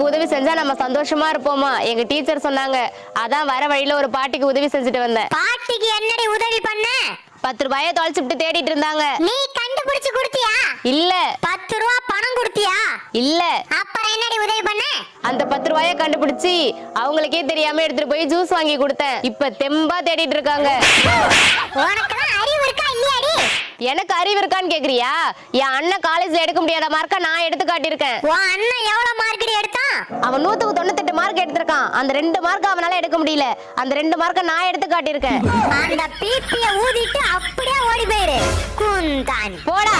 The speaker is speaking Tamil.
பாட்டிக்கு உதவி செஞ்சா நம்ம சந்தோஷமா இருப்போமா எங்க டீச்சர் சொன்னாங்க. அதான் வர வழியில ஒரு பாட்டிக்கு உதவி செஞ்சுட்டு வந்தேன். பாட்டிக்கு என்னடி உதவி பண்ண? 10 ரூபாயை தொலைச்சுட்டு தேடிட்டு இருந்தாங்க. நீ கண்டுபிடிச்சு கொடுத்தியா? இல்ல. 10 ரூபா பணம் கொடுத்தியா? இல்ல. அப்புறம் என்னடி உதவி பண்ண? அந்த 10 ரூபாயை கண்டுபிடிச்சி அவங்களுக்கே தெரியாம எடுத்துட்டு போய் ஜூஸ் வாங்கி கொடுத்தேன். இப்ப தெம்பா தேடிட்டு இருக்காங்க. உனக்கு அறிவு இருக்கா இல்லையாடி? எனக்கு அறிவு இருக்கான்னு கேக்குறியா? என் அண்ணன் காலேஜ்ல எடுக்க முடியாத மார்க்க நான் எடுத்து காட்டியிருக்கேன். உன் அண்ணன் எவ்வளவு மார்க் எடுத்தான்? அவன் 198 மார்க் எடுத்திருக்கான். அந்த 2 மார்க் அவனால எடுக்க முடியல. அந்த 2 மார்க்க நான் எடுத்து காட்டியிருக்கேன். அந்த பீப்பிய ஊதிட்டு அப்படியே ஓடி போயிரு. குந்தான் போடா.